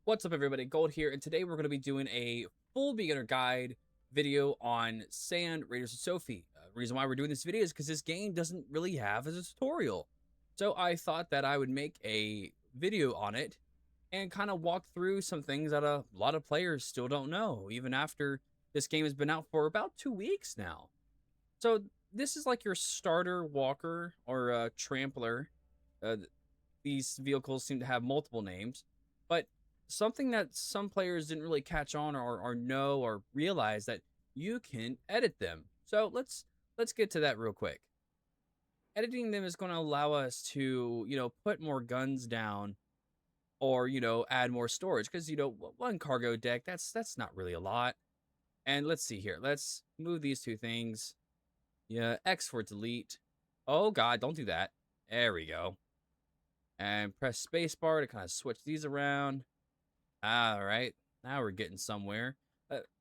What's up, everybody? Gold here, and today we're going to be doing a full beginner guide video on Sand Raiders of Sophie. Reason why we're doing this video is because this game doesn't really have a tutorial. So I thought that I would make a video on it and kind of walk through some things that a lot of players still don't know, even after this game has been out for about 2 weeks now. So this is like your starter walker or trampler. Uh, these vehicles seem to have multiple names, but something that some players didn't really catch on or know or realize that you can edit them. So let's get to that real quick. Editing them is going to allow us to, put more guns down or, add more storage because, one cargo deck, that's not really a lot. And let's see here. Let's move these two things. Yeah, X for delete. Oh god, don't do that. There we go. And press spacebar to kind of switch these around. All right, now we're getting somewhere.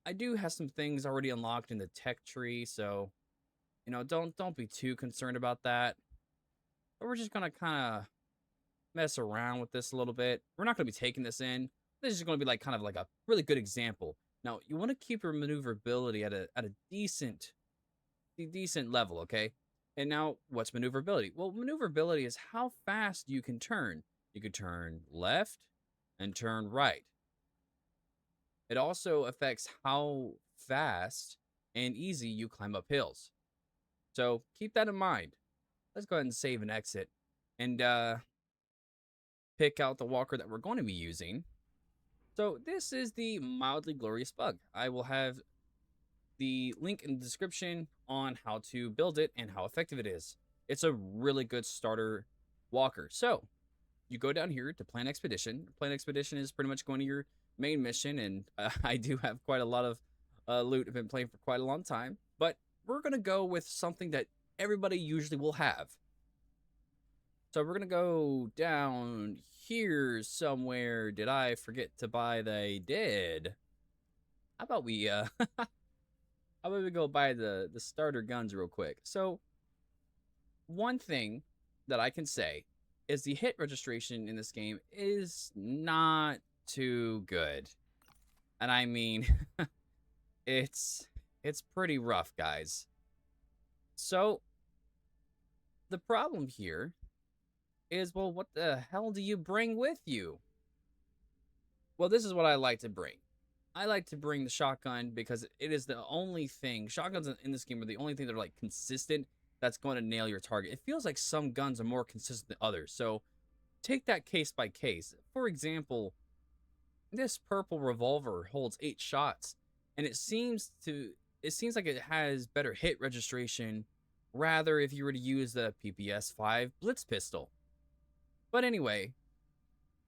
I do have some things already unlocked in the tech tree, so don't be too concerned about that. But we're just gonna kind of mess around with this a little bit. We're not gonna be taking this in. This is gonna be like kind of like a really good example. Now you want to keep your maneuverability at a decent level, okay? And now what's maneuverability? Well, maneuverability is how fast you can turn. You can turn left and turn right. It also affects how fast and easy you climb up hills. So keep that in mind. Let's go ahead and save and exit and pick out the walker that we're going to be using. So this is the Mildly Glorious Bug. I will have the link in the description on how to build it and how effective it is. It's a really good starter walker. So you go down here to Plan Expedition. Plan Expedition is pretty much going to your main mission, and I do have quite a lot of loot. I've been playing for quite a long time, but we're going to go with something that everybody usually will have. So we're going to go down here somewhere. Did I forget to buy the... I did. How about we how about we go buy the starter guns real quick? So one thing that I can say is the hit registration in this game is not too good. And I mean, it's pretty rough, guys. So the problem here is, well, what the hell do you bring with you? Well, this is what I like to bring. I like to bring the shotgun because it is the only thing. Shotguns in this game are the only thing that are like consistent that's going to nail your target. It feels like some guns are more consistent than others. So take that case by case. For example, this purple revolver holds 8 shots, and it seems like it has better hit registration rather if you were to use the PPS 5 Blitz pistol. But anyway,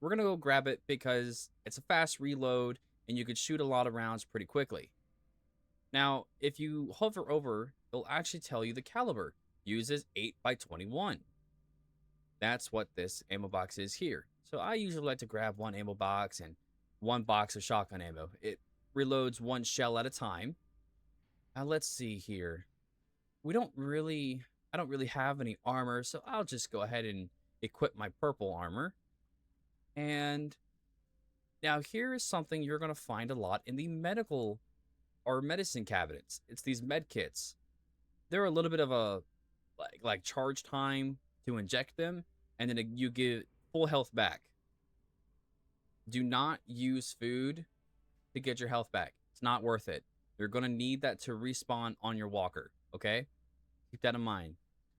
we're going to go grab it because it's a fast reload and you could shoot a lot of rounds pretty quickly. Now, if you hover over, it'll actually tell you the caliber. Uses 8x21. That's what this ammo box is here. So I usually like to grab one ammo box and one box of shotgun ammo. It reloads one shell at a time. Now let's see here. I don't really have any armor, so I'll just go ahead and equip my purple armor. And now here is something you're going to find a lot in the medical or medicine cabinets. It's these med kits. They're a little bit of a like charge time to inject them, and then you get full health back. Do not use food to get your health back. It's not worth it. You're going to need that to respawn on your walker, okay? Keep that in mind.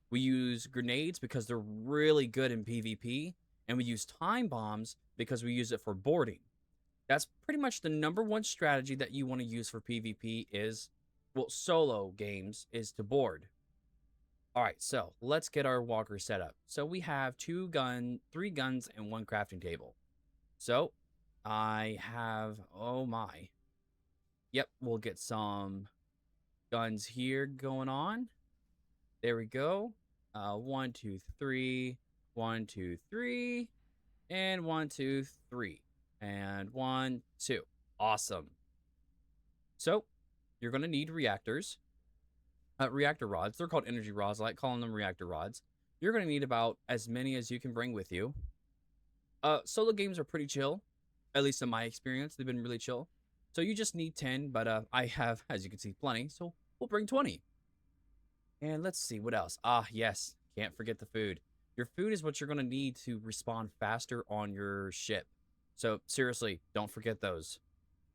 We use grenades because they're really good in PvP, and we use time bombs because we use it for boarding. That's pretty much the #1 strategy that you want to use for PvP is, well, solo games, is to board. All right, so let's get our walker set up. So we have 3 guns, and 1 crafting table. So I have, oh my. Yep, we'll get some guns here going on. There we go. 1, 2, 3, 1, 2, 3, and 1, 2, 3, and 1, 2. Awesome. So you're going to need reactors. Reactor rods. They're called energy rods. I like calling them reactor rods. You're going to need about as many as you can bring with you. Solo games are pretty chill. At least in my experience, they've been really chill. So you just need 10, but I have, as you can see, plenty. So we'll bring 20. And let's see what else. Ah, yes, can't forget the food. Your food is what you're going to need to respond faster on your ship. So seriously, don't forget those.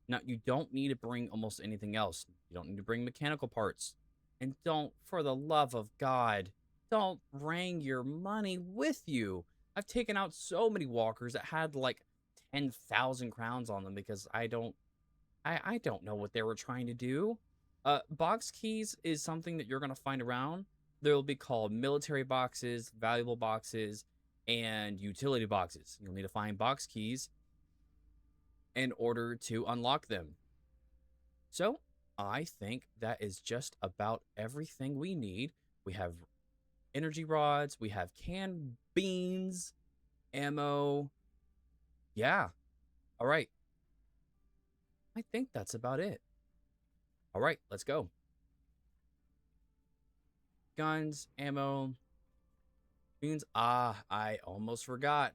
Now, you don't need to bring almost anything else. You don't need to bring mechanical parts. And don't, for the love of God, don't bring your money with you. I've taken out so many walkers that had like 10,000 crowns on them because I don't know what they were trying to do. Box keys is something that you're going to find around. They'll be called military boxes, valuable boxes, and utility boxes. You'll need to find box keys in order to unlock them. So, I think that is just about everything we need. We have energy rods, we have canned beans, ammo. Yeah. All right. I think that's about it. All right, let's go. Guns, ammo, beans. Ah, I almost forgot.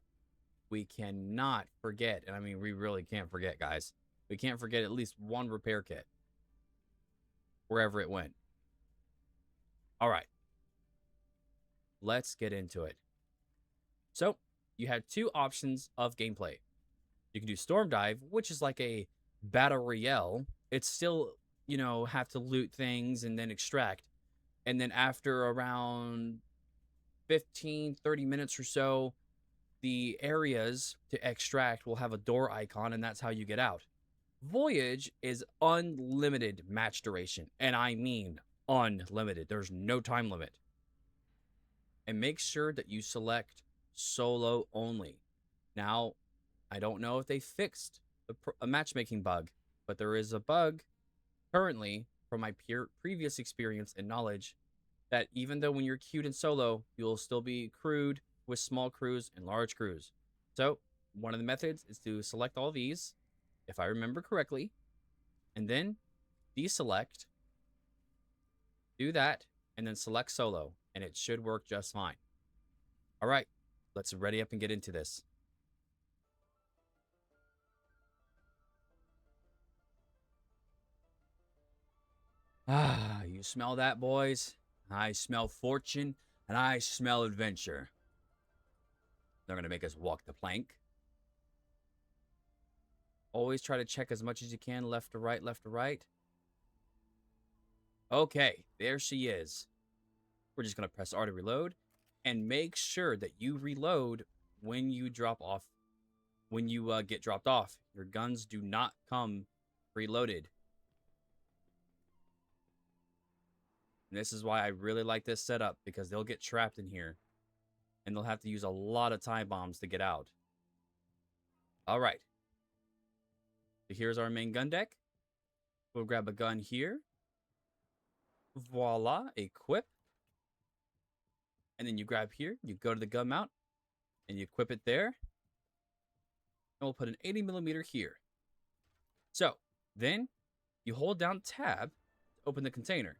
We cannot forget, and I mean, we really can't forget, guys. We can't forget at least one repair kit, wherever it went. All right, let's get into it. So, you have two options of gameplay. You can do Storm Dive, which is like a battle royale. It's still, have to loot things and then extract. And then after around 15, 30 minutes or so, the areas to extract will have a door icon, and that's how you get out. Voyage is unlimited match duration, and I mean unlimited. There's no time limit. And make sure that you select solo only. Now, I don't know if they fixed a matchmaking bug, but there is a bug currently from my previous experience and knowledge that even though when you're queued in solo, you'll still be crewed with small crews and large crews. So one of the methods is to select all these, if I remember correctly, and then deselect, do that, and then select solo, and it should work just fine. All right, let's ready up and get into this. Ah, you smell that, boys? I smell fortune, and I smell adventure. They're going to make us walk the plank. Always try to check as much as you can, left to right, left to right. Okay, there she is. We're just going to press R to reload, and make sure that you reload when you drop off. When you get dropped off, your guns do not come preloaded. And this is why I really like this setup, because they'll get trapped in here. And they'll have to use a lot of time bombs to get out. All right. So here's our main gun deck. We'll grab a gun here. Voila, equip. And then you grab here, you go to the gun mount, and you equip it there. And we'll put an 80mm here. So then you hold down tab to open the container.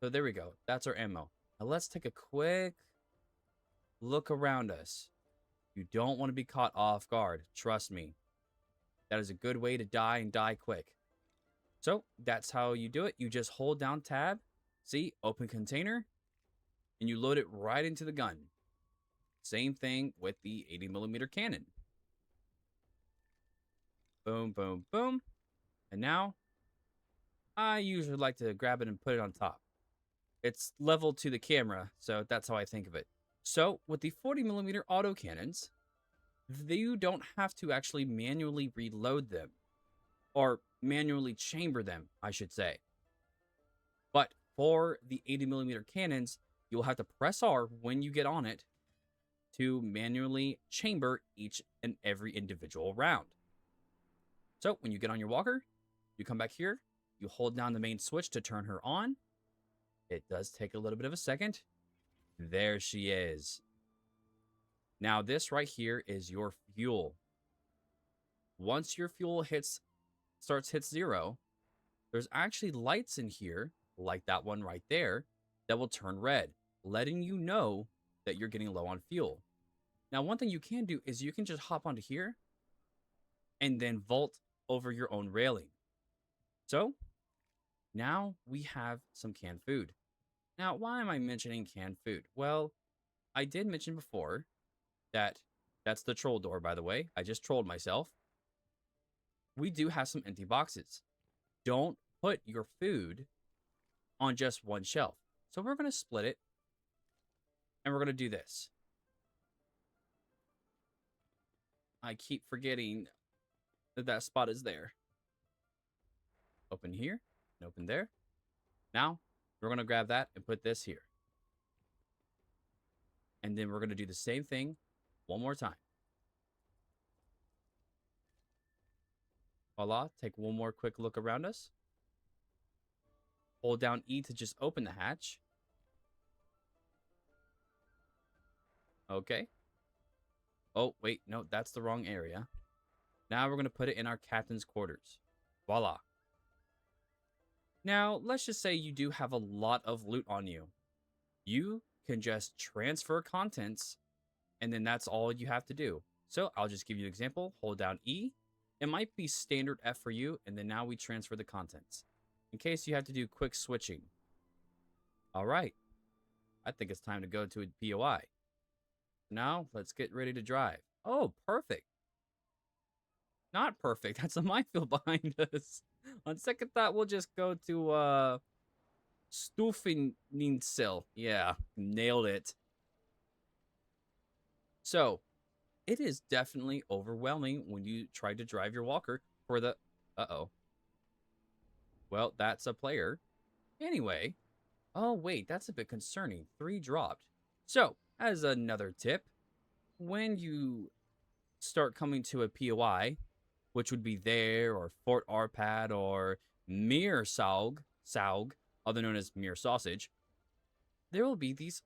So there we go. That's our ammo. Now let's take a quick look around us. You don't want to be caught off guard. Trust me. That is a good way to die and die quick. So that's how you do it. You just hold down tab. See, open container. And you load it right into the gun. Same thing with the 80mm cannon. Boom, boom, boom. And now, I usually like to grab it and put it on top. It's level to the camera, so that's how I think of it. So, with the 40mm autocannons, you don't have to actually manually reload them. Or manually chamber them, I should say. But for the 80mm cannons, you'll have to press R when you get on it to manually chamber each and every individual round. So when you get on your walker, you come back here, you hold down the main switch to turn her on. It does take a little bit of a second. There she is. Now this right here is your fuel. Once your fuel hits 0, there's actually lights in here, like that one right there, that will turn red, letting you know that you're getting low on fuel. Now, one thing you can do is you can just hop onto here, and then vault over your own railing. So now we have some canned food. Now, why am I mentioning canned food? Well, I did mention before that that's the troll door, by the way. I just trolled myself. We do have some empty boxes. Don't put your food on just one shelf. So we're going to split it and we're going to do this. I keep forgetting that that spot is there. Open here and open there. Now we're going to grab that and put this here. And then we're going to do the same thing one more time. Voila, take one more quick look around us. Hold down E to just open the hatch. Okay. Oh, wait, no, that's the wrong area. Now we're going to put it in our captain's quarters. Voila. Now, let's just say you do have a lot of loot on you. You can just transfer contents, and then that's all you have to do. So I'll just give you an example. Hold down E. It might be standard F for you, and then now we transfer the contents. In case you have to do quick switching. All right. I think it's time to go to a POI. Now, let's get ready to drive. Oh, perfect. Not perfect. That's a minefield behind us. On second thought, we'll just go to Stufeninsil. Yeah, nailed it. So, it is definitely overwhelming when you try to drive your walker for the... Uh-oh. Well, that's a player. Anyway. Oh, wait, that's a bit concerning. 3 dropped. So, as another tip, when you start coming to a POI, which would be there, or Fort Arpad, or Mir Saug, other known as Mir Sausage, there will be these...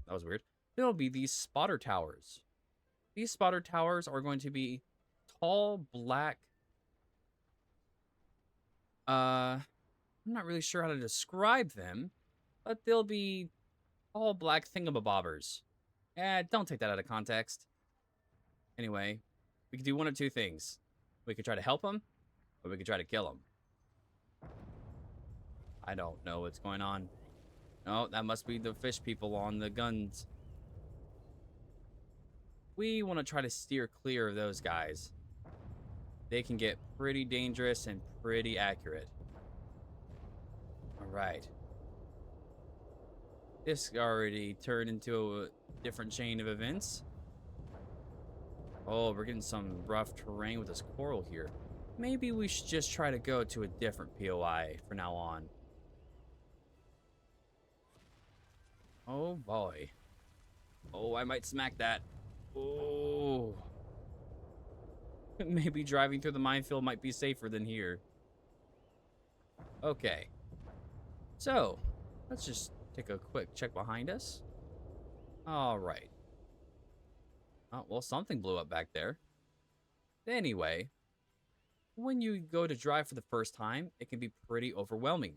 That was weird. There will be these spotter towers. These spotter towers are going to be tall, black... I'm not really sure how to describe them, but they'll be all black thingamabobbers. Don't take that out of context. Anyway, we could do one of two things. We could try to help them, or we could try to kill them. I don't know what's going on. Oh, that must be the fish people on the guns. We want to try to steer clear of those guys. They can get pretty dangerous and pretty accurate. Alright. This already turned into a different chain of events. Oh, we're getting some rough terrain with this coral here. Maybe we should just try to go to a different POI from now on. Oh boy. Oh, I might smack that. Oh. Maybe driving through the minefield might be safer than here. Okay. So, let's just take a quick check behind us. Alright. Oh, well, something blew up back there. Anyway, when you go to drive for the first time, it can be pretty overwhelming.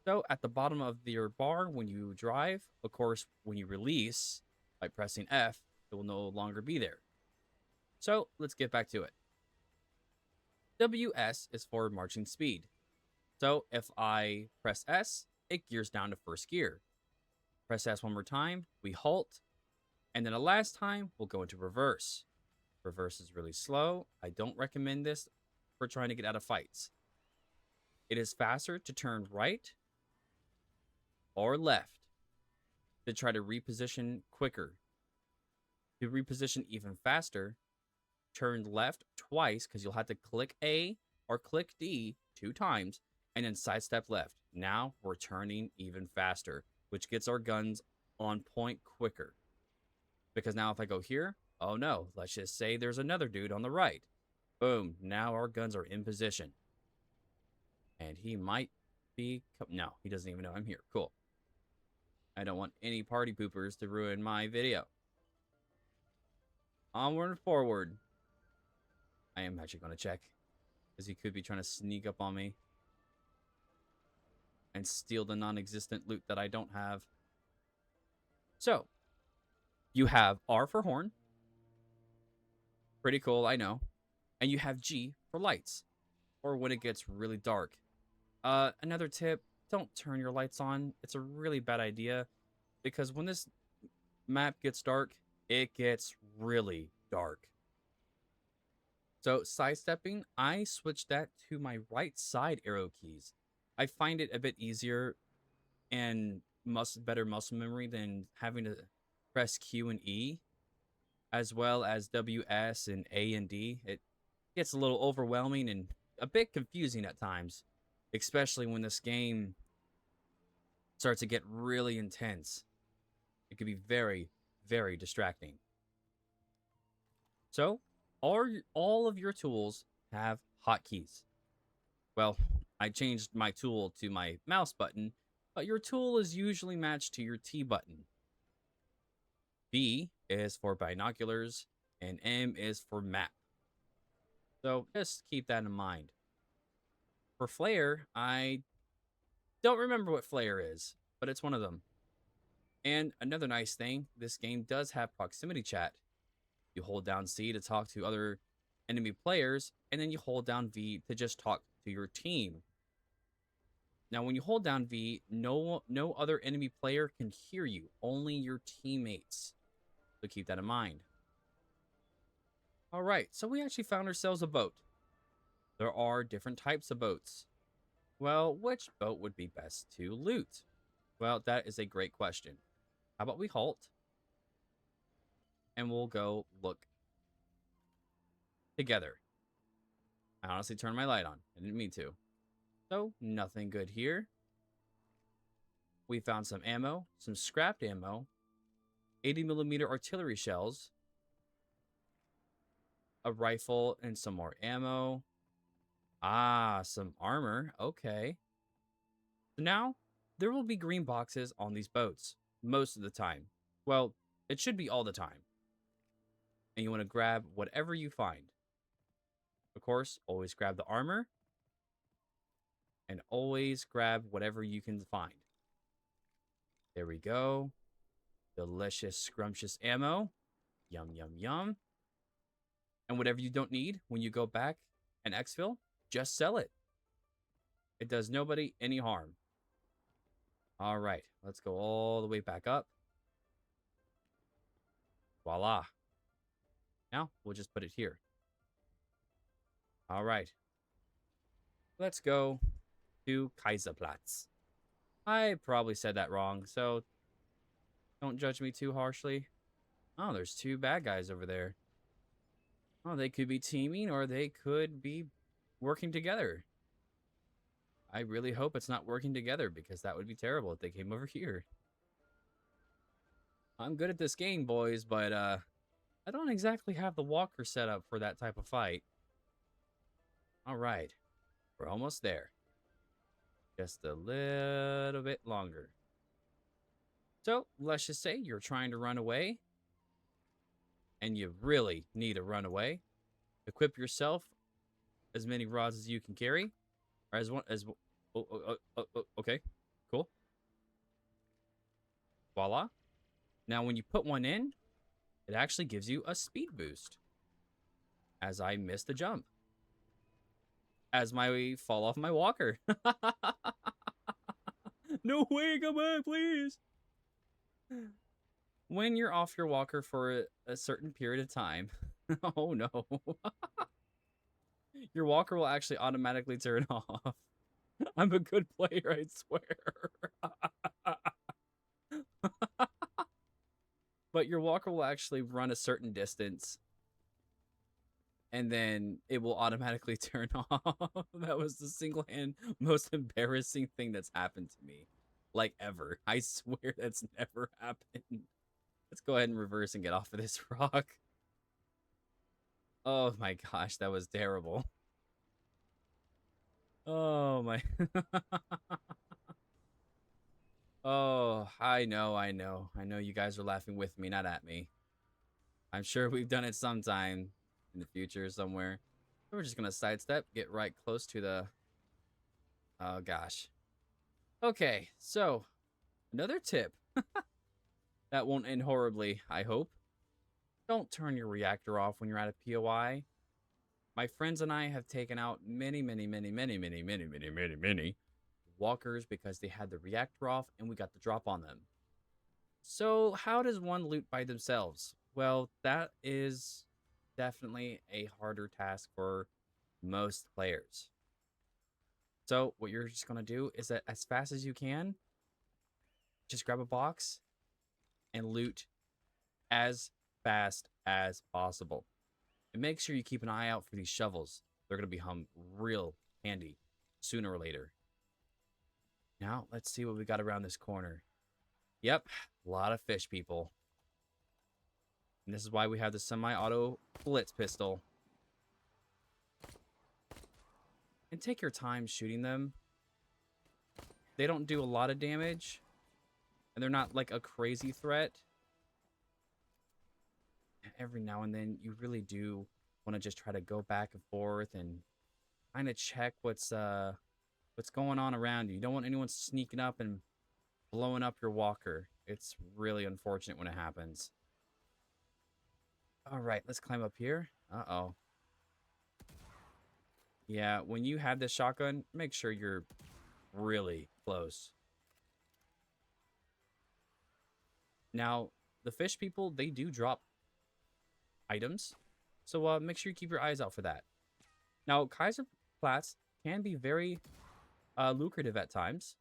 So, at the bottom of your bar, when you drive, of course, when you release, by pressing F, it will no longer be there. So, let's get back to it. WS is for marching speed. So, if I press S, it gears down to first gear. Press S one more time, we halt, and then the last time, we'll go into reverse. Reverse is really slow. I don't recommend this for trying to get out of fights. It is faster to turn right or left to try to reposition quicker. To reposition even faster, turn left twice because you'll have to click A or click D 2 times and then sidestep left. Now we're turning even faster, which gets our guns on point quicker. Because now if I go here, oh no, let's just say there's another dude on the right. Boom, now our guns are in position. And he might be... No, he doesn't even know I'm here. Cool. I don't want any party poopers to ruin my video. Onward and forward. I am actually going to check. Because he could be trying to sneak up on me. And steal the non-existent loot that I don't have. So, you have R for horn. Pretty cool, I know. And you have G for lights, or when it gets really dark. Another tip, don't turn your lights on. It's a really bad idea because when this map gets dark, it gets really dark. So sidestepping, I switched that to my right side arrow keys. I find it a bit easier and better muscle memory than having to press Q and E as well as W, S, and A and D. It gets a little overwhelming and a bit confusing at times, especially when this game starts to get really intense. It can be very, very distracting. So, all of your tools have hotkeys. Well, I changed my tool to my mouse button, but your tool is usually matched to your T button. B is for binoculars, and M is for map. So just keep that in mind. For flare, I don't remember what flare is, but it's one of them. And another nice thing, this game does have proximity chat. You hold down C to talk to other enemy players, and then you hold down V to just talk to your team. Now, when you hold down V, no other enemy player can hear you, only your teammates. So keep that in mind. All right, so we actually found ourselves a boat. There are different types of boats. Well, which boat would be best to loot? Well, that is a great question. How about we halt and we'll go look together. I honestly turned my light on. I didn't mean to. So, nothing good here. We found some ammo, some scrapped ammo, 80mm artillery shells, a rifle, and some more ammo. Ah, some armor. Okay. So now, there will be green boxes on these boats most of the time. Well, it should be all the time. And you want to grab whatever you find. Of course, always grab the armor. And always grab whatever you can find. There we go. Delicious, scrumptious ammo. Yum, yum, yum. And whatever you don't need, when you go back and exfil, just sell it. It does nobody any harm. All right, let's go all the way back up. Voila. Now, we'll just put it here. All right. Let's go to Kaiserplatz. I probably said that wrong, so don't judge me too harshly. Oh, there's two bad guys over there. Oh, they could be teaming or they could be working together. I really hope it's not working together because that would be terrible if they came over here. I'm good at this game, boys, but I don't exactly have the walker set up for that type of fight. All right, we're almost there. Just a little bit longer. So, let's just say you're trying to run away and you really need to run away. Equip yourself as many rods as you can carry. Or okay, cool. Voila. Now, when you put one in, it actually gives you a speed boost. As I miss the jump. As my fall off my walker. No way, come back, please. When you're off your walker for a certain period of time. Oh, no. Your walker will actually automatically turn off. I'm a good player, I swear. But your walker will actually run a certain distance. And then it will automatically turn off. That was the single-hand most embarrassing thing that's happened to me. Like, ever. I swear that's never happened. Let's go ahead and reverse and get off of this rock. Oh my gosh, that was terrible. Oh my. Oh, I know. I know you guys are laughing with me, not at me. I'm sure we've done it sometime in the future somewhere. We're just gonna sidestep, get right close to the... Oh gosh. Okay, so another tip that won't end horribly, I hope. Don't turn your reactor off when you're at a POI. My friends and I have taken out many walkers because they had the reactor off and we got the drop on them. So, how does one loot by themselves? Well, that is definitely a harder task for most players. So, what you're just going to do is that as fast as you can, just grab a box and loot as fast as possible. And make sure you keep an eye out for these shovels. They're going to become real handy sooner or later. Now, let's see what we got around this corner. Yep, a lot of fish people. And this is why we have the semi-auto blitz pistol. And take your time shooting them. They don't do a lot of damage. And they're not like a crazy threat. Every now and then, you really do want to just try to go back and forth and kind of check what's going on around you. You don't want anyone sneaking up and blowing up your walker. It's really unfortunate when it happens. All right, let's climb up here. Uh-oh. Yeah, when you have this shotgun, make sure you're really close. Now, the fish people, they do drop items. So make sure you keep your eyes out for that. Now, Kaiser Flats can be very lucrative at times.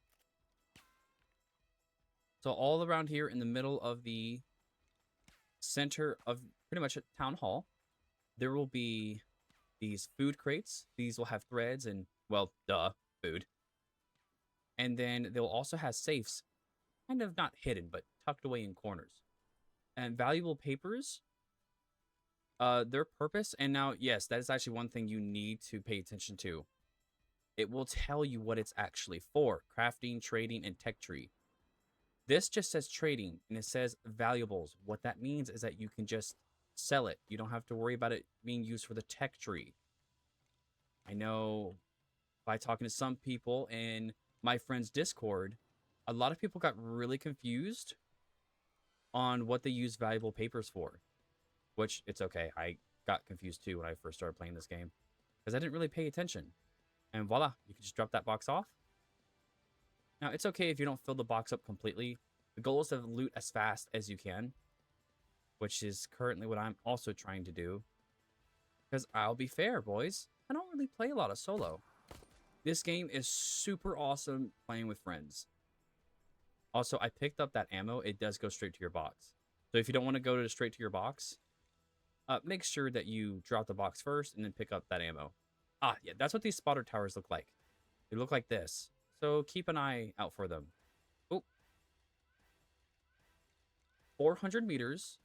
So all around here in the middle of the center of pretty much a town hall, there will be these food crates. These will have threads and, well, duh, food. And then they'll also have safes, kind of not hidden, but tucked away in corners. And valuable papers, their purpose, and now, yes, that is actually one thing you need to pay attention to. It will tell you what it's actually for. Crafting, trading, and tech tree. This just says trading, and it says valuables. What that means is that you can just sell it. You don't have to worry about it being used for the tech tree. I know by talking to some people in my friend's Discord, a lot of people got really confused on what they use valuable papers for. Which, it's okay. I got confused too when I first started playing this game. Because I didn't really pay attention. And voila, you can just drop that box off. Now, it's okay if you don't fill the box up completely. The goal is to loot as fast as you can. Which is currently what I'm also trying to do. Because I'll be fair, boys. I don't really play a lot of solo. This game is super awesome playing with friends. Also, I picked up that ammo. It does go straight to your box. So if you don't want to go straight to your box, make sure that you drop the box first and then pick up that ammo. Ah, yeah, that's what these spotter towers look like. They look like this. So keep an eye out for them. Oh. 400 meters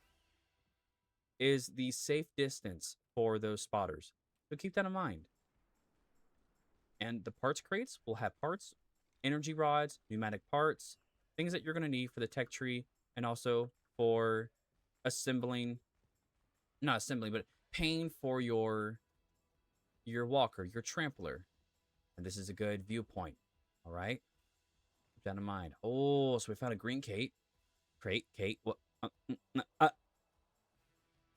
is the safe distance for those spotters. So keep that in mind. And the parts crates will have parts, energy rods, pneumatic parts, things that you're going to need for the tech tree, and also for assembling, not assembling, but paying for your walker, your trampler. And this is a good viewpoint. All right. Keep that in mind. Oh, so we found a green crate. Kate. What?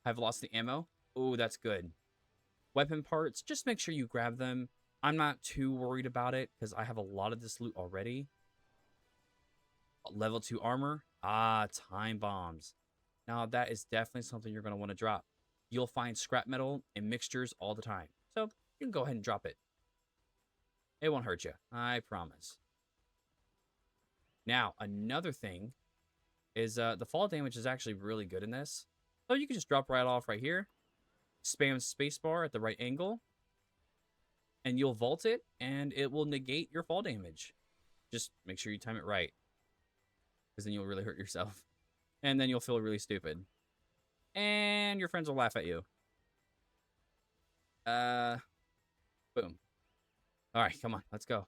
I've lost the ammo. Oh, that's good. Weapon parts, just make sure you grab them. I'm not too worried about it because I have a lot of this loot already. Level 2 armor. Ah, time bombs. Now, that is definitely something you're going to want to drop. You'll find scrap metal and mixtures all the time. So, you can go ahead and drop it. It won't hurt you. I promise. Now, another thing is the fall damage is actually really good in this. So, you can just drop right off right here. Spam spacebar at the right angle. And you'll vault it, and it will negate your fall damage. Just make sure you time it right. Because then you'll really hurt yourself. And then you'll feel really stupid. And your friends will laugh at you. Boom. Alright, come on, let's go.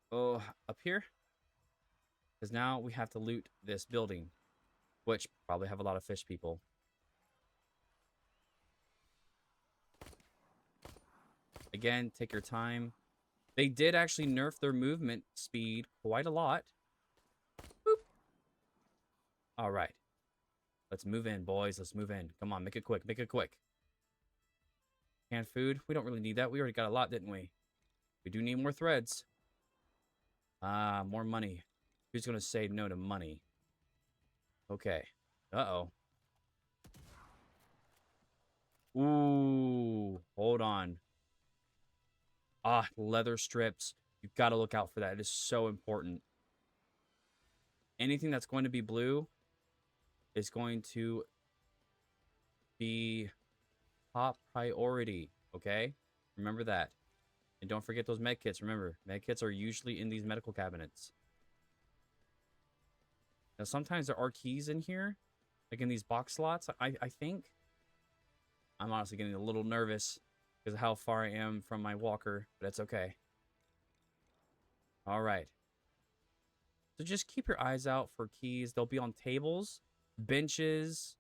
Oh, up here? Because now we have to loot this building. Which probably have a lot of fish people. Again, take your time. They did actually nerf their movement speed quite a lot. Boop. All right. Let's move in, boys. Let's move in. Come on, make it quick. Make it quick. Canned food. We don't really need that. We already got a lot, didn't we? We do need more threads. Ah, more money. Who's going to say no to money? Okay. Uh-oh. Ooh. Hold on. Ah, leather strips. You've got to look out for that. It is so important. Anything that's going to be blue is going to be top priority. Okay? Remember that. And don't forget those med kits. Remember, med kits are usually in these medical cabinets. Now, sometimes there are keys in here, like in these box slots, I think. I'm honestly getting a little nervous because of how far I am from my walker, but that's okay. All right. So just keep your eyes out for keys. They'll be on tables, benches.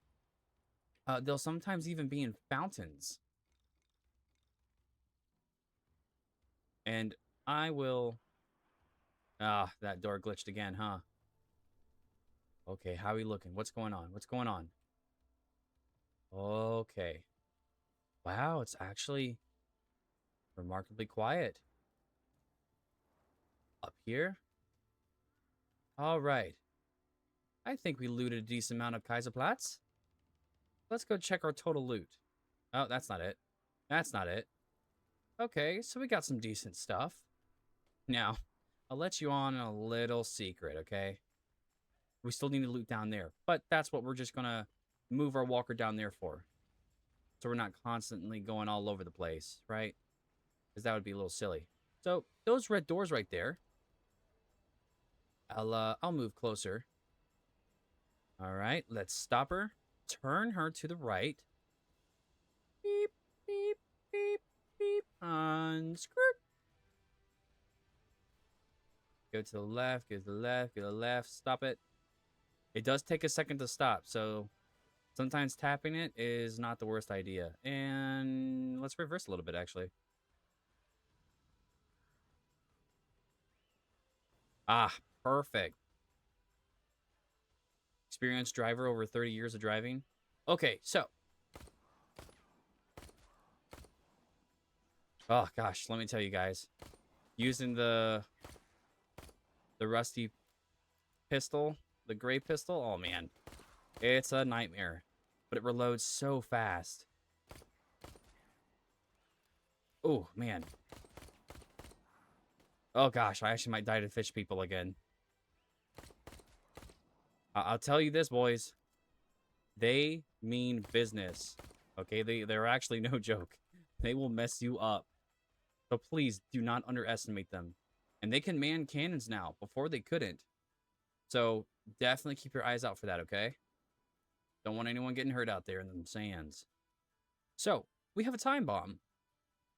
They'll sometimes even be in fountains. And I will... Ah, that door glitched again, huh? Okay, how are we looking? What's going on? What's going on? Okay. Wow, it's actually remarkably quiet. Up here? All right. I think we looted a decent amount of Kaiserplatz. Let's go check our total loot. Oh, that's not it. That's not it. Okay, so we got some decent stuff. Now, I'll let you on a little secret, okay? We still need to loot down there, but that's what we're just gonna move our walker down there for. So we're not constantly going all over the place, right? Because that would be a little silly. So, those red doors right there. I'll move closer. All right, let's stop her. Turn her to the right. Beep, beep, beep, beep. Unscrew. Go to the left, go to the left, go to the left. Stop it. It does take a second to stop, so sometimes tapping it is not the worst idea. And let's reverse a little bit, actually. Ah, perfect. Experienced driver, over 30 years of driving. Okay, so. Oh, gosh, let me tell you guys. Using the rusty pistol, the gray pistol, oh, man. It's a nightmare. But it reloads so fast. Oh, man. Oh, gosh, I actually might die to fish people again. I'll tell you this, boys. They mean business. Okay, they're actually no joke. They will mess you up. So please do not underestimate them. And they can man cannons now. Before they couldn't. So definitely keep your eyes out for that, okay? Don't want anyone getting hurt out there in the sands. So, we have a time bomb.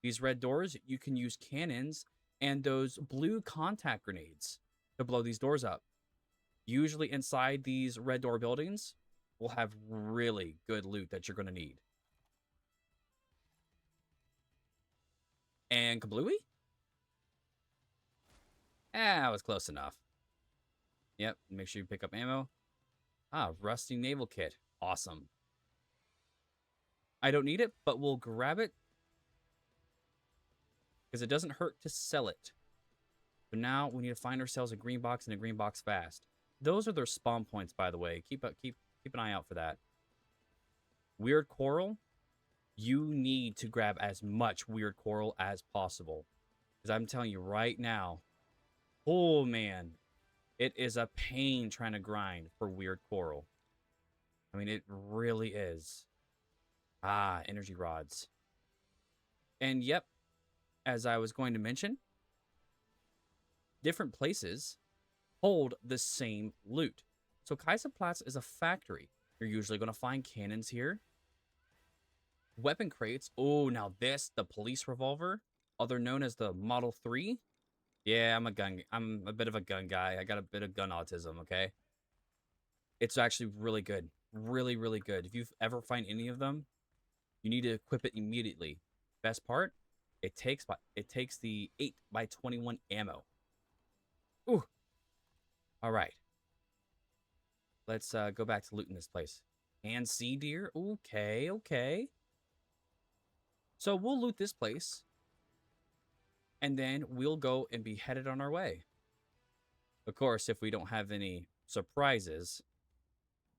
These red doors, you can use cannons and those blue contact grenades to blow these doors up. Usually inside these red door buildings, we'll have really good loot that you're going to need. And kablooey? Ah, was close enough. Yep, make sure you pick up ammo. Ah, rusty naval kit. Awesome. I don't need it, but we'll grab it because it doesn't hurt to sell it. So now we need to find ourselves a green box and a green box fast. Those are their spawn points, by the way. Keep an eye out for that. Weird coral. You need to grab as much weird coral as possible. Because I'm telling you right now, oh man, it is a pain trying to grind for weird coral. I mean, it really is. Ah, energy rods. And yep, as I was going to mention, different places hold the same loot. So Kaiserplatz is a factory. You're usually going to find cannons here. Weapon crates. Oh, now this, the police revolver, other known as the Model 3. Yeah, I'm a bit of a gun guy. I got a bit of gun autism, okay? It's actually really good. Really, really good. If you ever find any of them, you need to equip it immediately. Best part, it takes the 8x21 ammo. Ooh. All right. Let's go back to looting this place. And sea deer. Okay, okay. So we'll loot this place, and then we'll go and be headed on our way. Of course, if we don't have any surprises.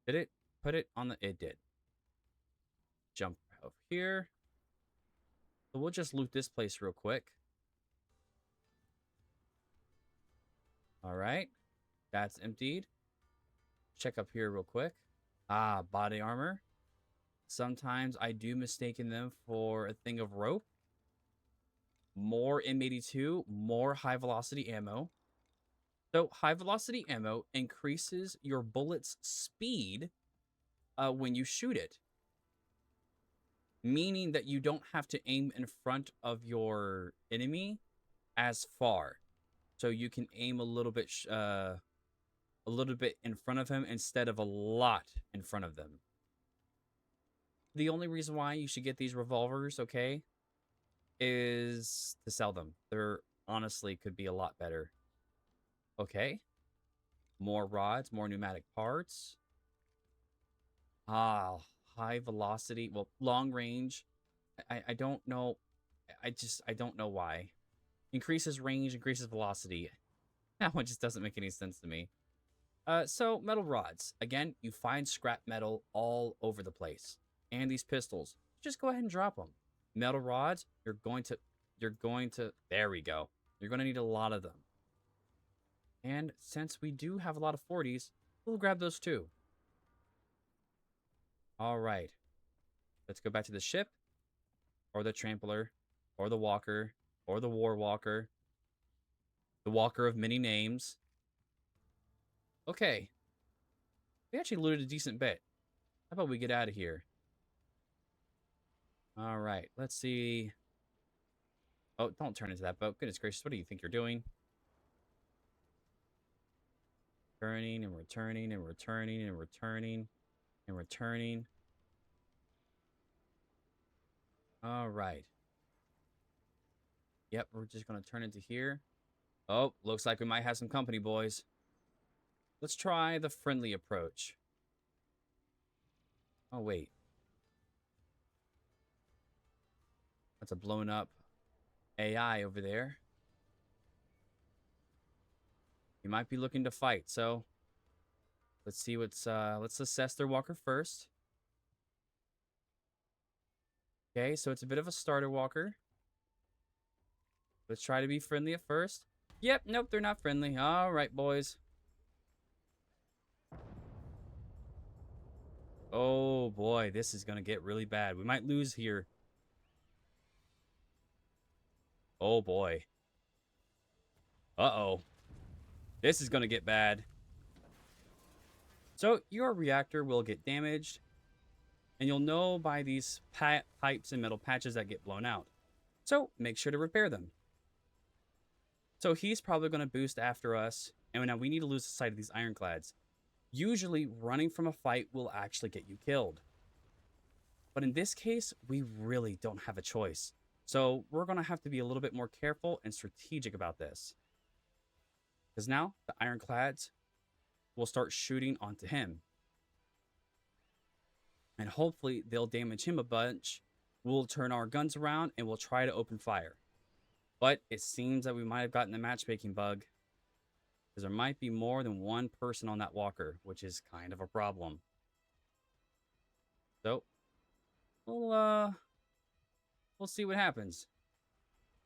Did it put it on the... It did. Jump over here. So we'll just loot this place real quick. All right. That's emptied. Check up here real quick. Ah, body armor. Sometimes I do mistaken them for a thing of rope. More M82, more high velocity ammo. So high velocity ammo increases your bullet's speed when you shoot it. Meaning that you don't have to aim in front of your enemy as far. So you can aim a little bit in front of him instead of a lot in front of them. The only reason why you should get these revolvers, okay, is to sell them. They're honestly could be a lot better. Okay. More rods, more pneumatic parts. Ah, high velocity. Well, long range. I don't know. I don't know why. Increases range, increases velocity. That one just doesn't make any sense to me. So metal rods. Again, you find scrap metal all over the place. And these pistols. Just go ahead and drop them. Metal rods, you're going to, there we go. You're going to need a lot of them. And since we do have a lot of 40s, we'll grab those too. All right. Let's go back to the ship, or the trampler, or the walker, or the war walker. The walker of many names. Okay. We actually looted a decent bit. How about we get out of here? All right. Let's see. Oh, don't turn into that boat. Goodness gracious, what do you think you're doing? Turning and returning and returning and returning and returning. All right. Yep, we're just going to turn into here. Oh, looks like we might have some company, boys. Let's try the friendly approach. Oh, wait. That's a blown up AI over there. You might be looking to fight, so let's see what's let's assess their walker first. Okay, so it's a bit of a starter walker. Let's try to be friendly at first. Yep, nope, they're not friendly. All right, boys. Oh boy, this is gonna get really bad. We might lose here. Oh boy. Uh-oh. This is gonna get bad. So your reactor will get damaged, and you'll know by these pipes and metal patches that get blown out. So make sure to repair them. So he's probably going to boost after us, and now we need to lose sight of these ironclads. Usually running from a fight will actually get you killed. But in this case, we really don't have a choice. So we're going to have to be a little bit more careful and strategic about this. Because now the ironclads will start shooting onto him. And hopefully they'll damage him a bunch. We'll turn our guns around and we'll try to open fire. But it seems that we might have gotten a matchmaking bug. Because there might be more than one person on that walker, which is kind of a problem. So, we'll see what happens.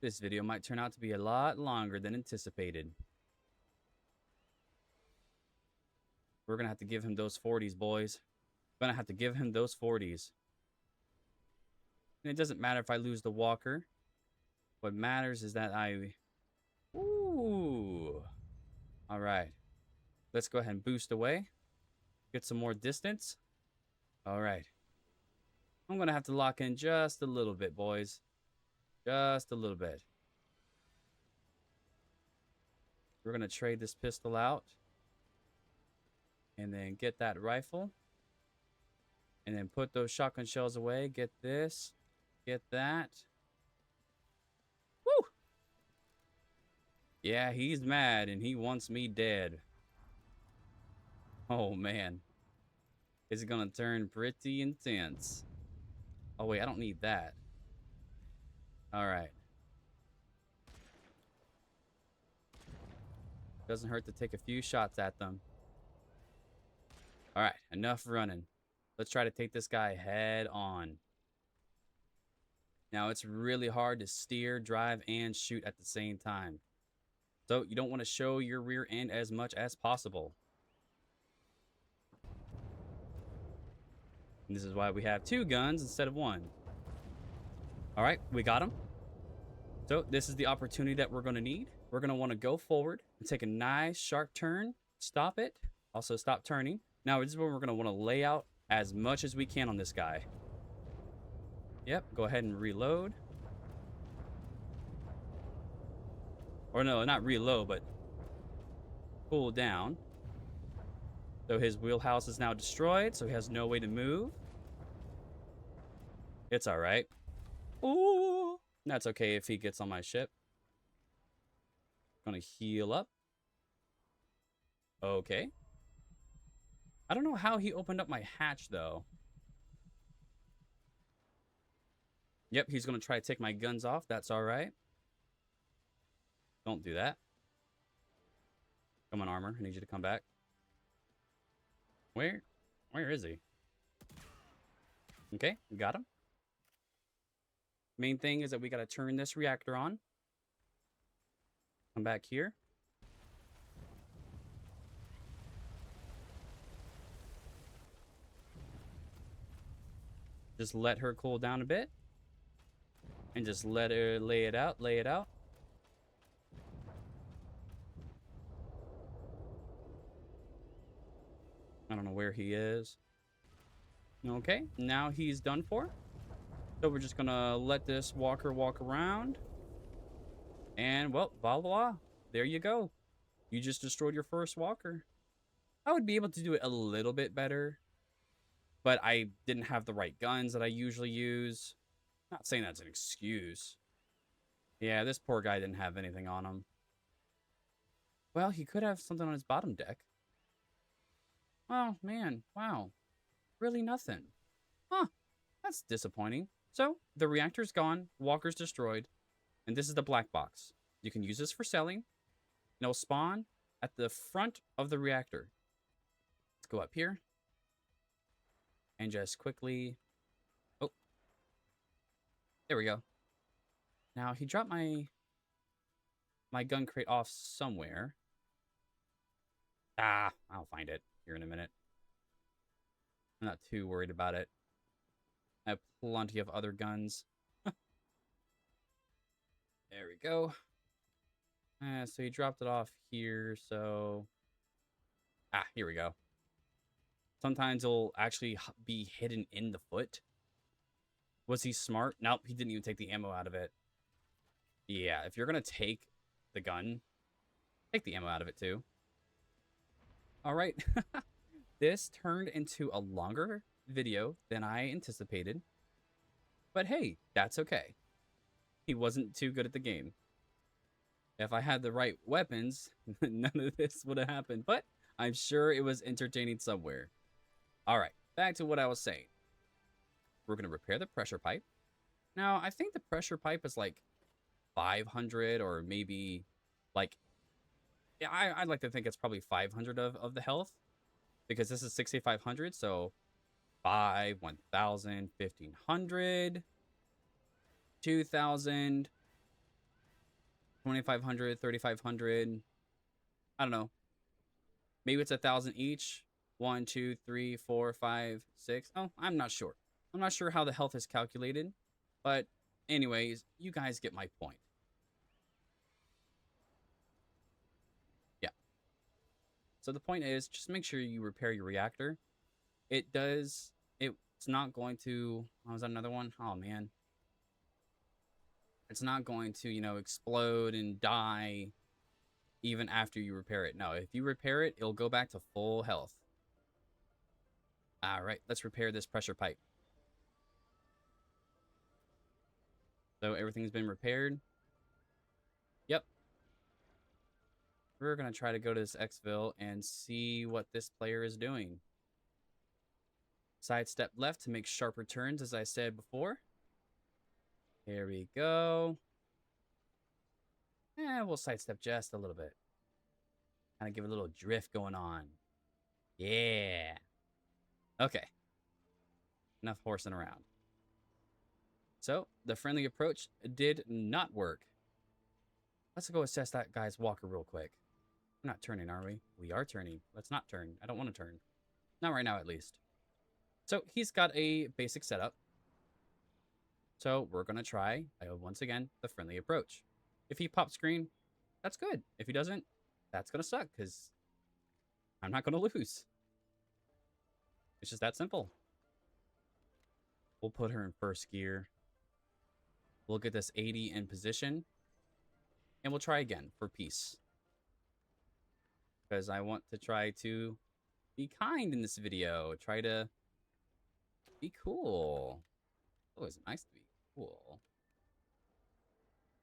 This video might turn out to be a lot longer than anticipated. We're going to have to give him those 40s, boys. We're going to have to give him those 40s. And it doesn't matter if I lose the walker. What matters is that I... Ooh. All right. Let's go ahead and boost away. Get some more distance. All right. I'm going to have to lock in just a little bit, boys. Just a little bit. We're going to trade this pistol out. And then get that rifle. And then put those shotgun shells away. Get this. Get that. Woo! Yeah, he's mad and he wants me dead. Oh, man. It's going to turn pretty intense. Oh, wait, I don't need that. All right. Doesn't hurt to take a few shots at them. All right, enough running. Let's try to take this guy head on. Now, it's really hard to steer, drive, and shoot at the same time. So you don't want to show your rear end as much as possible. And this is why we have 2 guns instead of 1. All right, we got him. So this is the opportunity that we're going to need. We're going to want to go forward and take a nice sharp turn. Stop it. Also stop turning. Now, this is where we're going to want to lay out as much as we can on this guy. Yep, go ahead and reload. Or no, not reload, but cool down. So his wheelhouse is now destroyed, so he has no way to move. It's all right. Ooh, that's okay if he gets on my ship. Gonna heal up. Okay. I don't know how he opened up my hatch, though. Yep, he's gonna try to take my guns off. That's all right. Don't do that. Come on, armor. I need you to come back. Where is he? Okay, got him. Main thing is that we gotta turn this reactor on. Come back here. Just let her cool down a bit. And just let her lay it out, lay it out. I don't know where he is. Okay, now he's done for. So we're just gonna let this walker walk around. And, well, voila. There you go. You just destroyed your first walker. I would be able to do it a little bit better. But I didn't have the right guns that I usually use. Not saying that's an excuse. Yeah, this poor guy didn't have anything on him. Well, he could have something on his bottom deck. Oh, man. Wow. Really nothing. Huh. That's disappointing. So, the reactor's gone. Walker's destroyed. And this is the black box. You can use this for selling. And it'll spawn at the front of the reactor. Let's go up here. And just quickly... Oh. There we go. Now, he dropped my gun crate off somewhere. Ah, I'll find it here in a minute. I'm not too worried about it. I have plenty of other guns. There we go. So he dropped it off here, so... Ah, here we go. Sometimes it'll actually be hidden in the foot. Was he smart? Nope, he didn't even take the ammo out of it. Yeah, if you're going to take the gun, take the ammo out of it too. All right. This turned into a longer video than I anticipated. But hey, that's okay. He wasn't too good at the game. If I had the right weapons, none of this would have happened. But I'm sure it was entertaining somewhere. All right, back to what I was saying. We're going to repair the pressure pipe. Now, I think the pressure pipe is like 500 or maybe like... Yeah, I'd like to think it's probably 500 of the health. Because this is 6,500, so 5, 1,000, 1,500, 2,000, 2,500, 3,500. I don't know. Maybe it's 1,000 each. 1, 2, 3, 4, 5, 6. Oh, I'm not sure. I'm not sure how the health is calculated. But anyways, you guys get my point. So the point is, just make sure you repair your reactor. It's not going to... Oh, was that another one? Oh, man. It's not going to, you know, explode and die even after you repair it. No, if you repair it, it'll go back to full health. All right, let's repair this pressure pipe. So everything's been repaired. Yep. We're going to try to go to this exfil and see what this player is doing. Sidestep left to make sharper turns, as I said before. Here we go. We'll sidestep just a little bit. Kind of give a little drift going on. Yeah. Okay. Enough horsing around. So, the friendly approach did not work. Let's go assess that guy's walker real quick. We're not turning, are we? We are turning. Let's not turn. I don't want to turn. Not right now, at least. So, he's got a basic setup. So, we're going to try, once again, the friendly approach. If he pops green, that's good. If he doesn't, that's going to suck, because I'm not going to lose. It's just that simple. We'll put her in first gear. We'll get this 80 in position. And we'll try again for peace. Because I want to try to be kind in this video. Try to be cool. Oh, it's nice to be cool.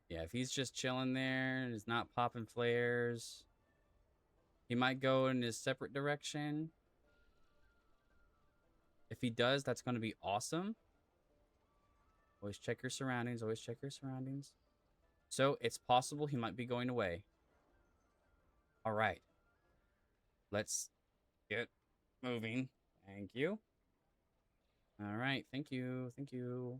Yeah, if he's just chilling there and he's not popping flares, he might go in his separate direction. If he does, that's going to be awesome. Always check your surroundings. Always check your surroundings. So, it's possible he might be going away. All right. Let's get moving. Thank you. All right. Thank you. Thank you.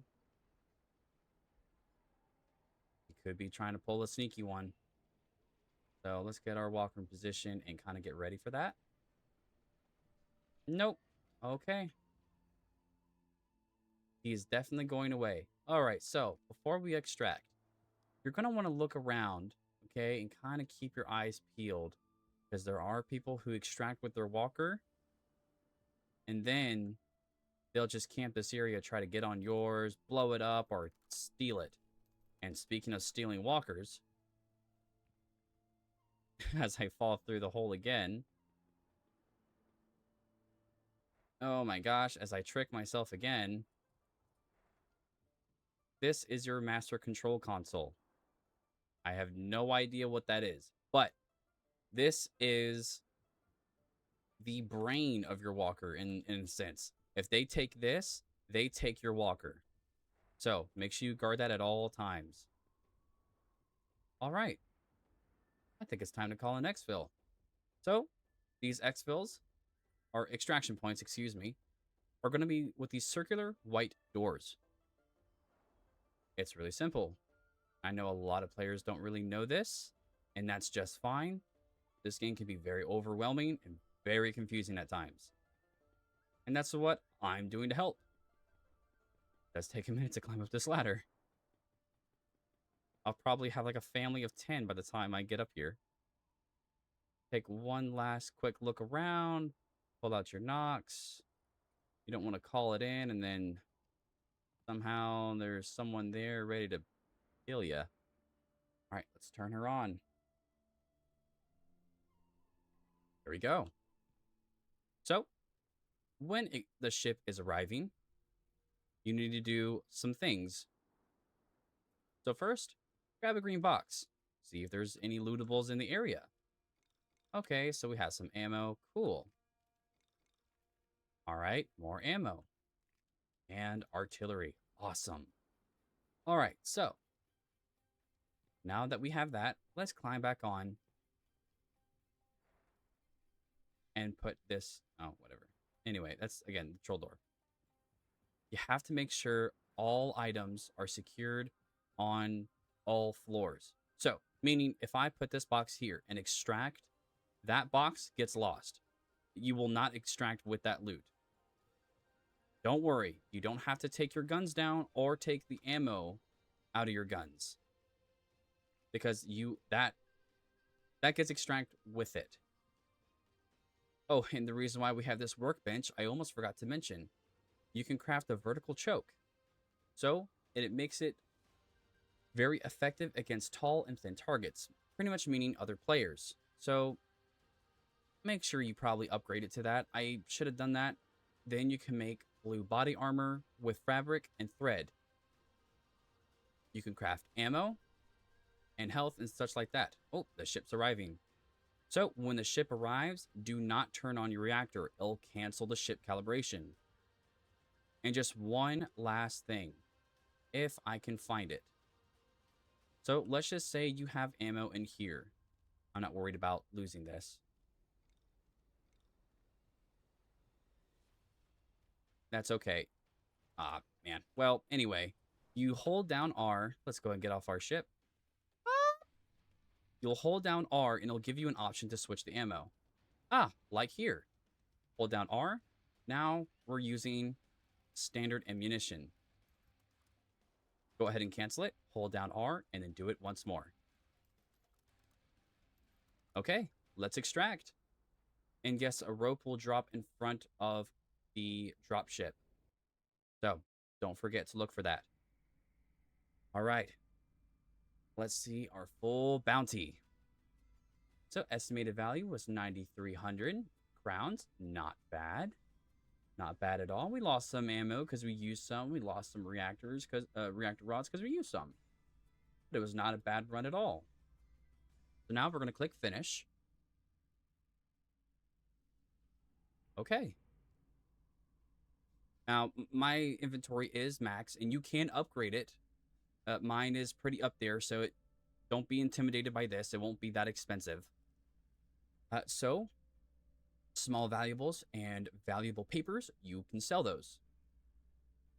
He could be trying to pull a sneaky one. So, let's get our walker in position and kind of get ready for that. Nope. Okay. He's definitely going away. All right. So, before we extract, you're going to want to look around, okay, and kind of keep your eyes peeled, because there are people who extract with their walker, and then they'll just camp this area, try to get on yours, blow it up, or steal it. And speaking of stealing walkers, as I fall through the hole again, oh my gosh, as I trick myself again, this is your master control console. I have no idea what that is, but this is the brain of your walker in a sense. If they take this, they take your walker. So make sure you guard that at all times. All right. I think it's time to call an exfil. So these exfils, or extraction points, excuse me, are going to be with these circular white doors. It's really simple. I know a lot of players don't really know this, and that's just fine. This game can be very overwhelming and very confusing at times. And that's what I'm doing to help. It does take a minute to climb up this ladder. I'll probably have like a family of 10 by the time I get up here. Take one last quick look around. Pull out your Nox. You don't want to call it in and then somehow there's someone there ready to kill you. All right, let's turn her on. There we go. So, when the ship is arriving, you need to do some things. So first, grab a green box. See if there's any lootables in the area. Okay, so we have some ammo. Cool. All right, more ammo. And artillery. Awesome. All right, so now that we have that, let's climb back on and put this... Oh, whatever. Anyway, that's, again, the troll door. You have to make sure all items are secured on all floors. So, meaning if I put this box here and extract, that box gets lost. You will not extract with that loot. Don't worry. You don't have to take your guns down or take the ammo out of your guns. Because that gets extracted with it. Oh, and the reason why we have this workbench, I almost forgot to mention. You can craft a vertical choke. So, it makes it very effective against tall and thin targets. Pretty much meaning other players. So, make sure you probably upgrade it to that. I should have done that. Then you can make blue body armor with fabric and thread. You can craft ammo and health and such like that. Oh, the ship's arriving. So, when the ship arrives, do not turn on your reactor. It'll cancel the ship calibration. And just one last thing. if I can find it. So let's just say you have ammo in here. I'm not worried about losing this. That's okay. Ah, man. Well, anyway, you hold down R. Let's go and get off our ship. You'll hold down R and it'll give you an option to switch the ammo. Ah, like here. Hold down R. Now we're using standard ammunition. Go ahead and cancel it. Hold down R and then do it once more. Okay, let's extract. And yes, a rope will drop in front of the drop ship. So don't forget to look for that. All right. Let's see our full bounty. So estimated value was 9,300 crowns. Not bad. Not bad at all. We lost some ammo because we used some. We lost some reactor rods because we used some. But it was not a bad run at all. So now we're going to click finish. Okay. Now, my inventory is max, and you can upgrade it. Mine is pretty up there, so don't be intimidated by this. It won't be that expensive. So, small valuables and valuable papers, you can sell those.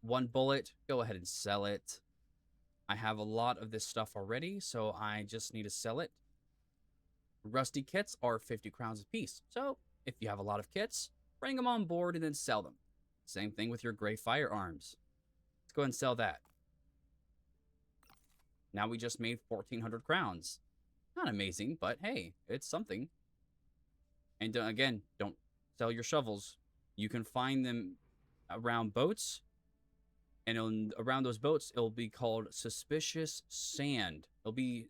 One bullet, go ahead and sell it. I have a lot of this stuff already, so I just need to sell it. Rusty kits are 50 crowns a piece. So, if you have a lot of kits, bring them on board and then sell them. Same thing with your gray firearms. Let's go ahead and sell that. Now we just made 1,400 crowns. Not amazing, but hey, it's something. And again, don't sell your shovels. You can find them around boats. And around those boats, it'll be called suspicious sand. It'll be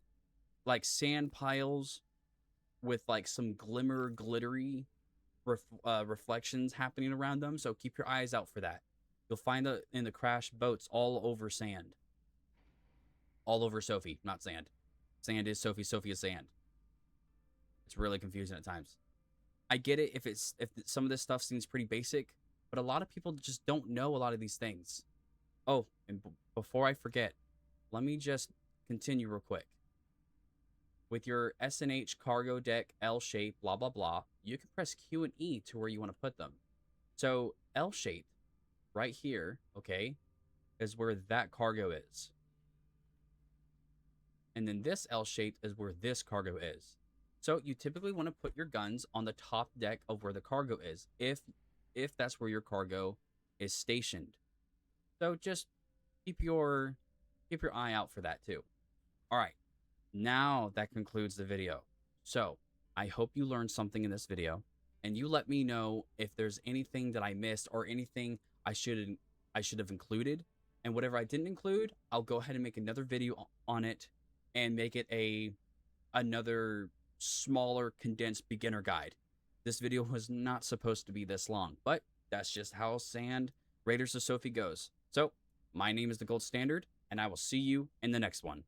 like sand piles with like some glittery reflections happening around them. So keep your eyes out for that. You'll find it in the crashed boats all over sand. All over Sophie, not sand. Sand is Sophie, Sophie is sand. It's really confusing at times. I get it if some of this stuff seems pretty basic, but a lot of people just don't know a lot of these things. Oh, and before I forget, let me just continue real quick. With your S&H cargo deck L shape, blah, blah, blah, you can press Q and E to where you want to put them. So L shape right here, okay, is where that cargo is. And then this L shape is where this cargo is. So you typically want to put your guns on the top deck of where the cargo is, if that's where your cargo is stationed. So just keep your eye out for that too. All right, now that concludes the video. So I hope you learned something in this video, and you let me know if there's anything that I missed or anything I should have included. And whatever I didn't include, I'll go ahead and make another video on it and make it another smaller condensed beginner guide. This video was not supposed to be this long, but that's just how Sand Raiders of Sophie goes. So my name is the Gold Standard, and I will see you in the next one.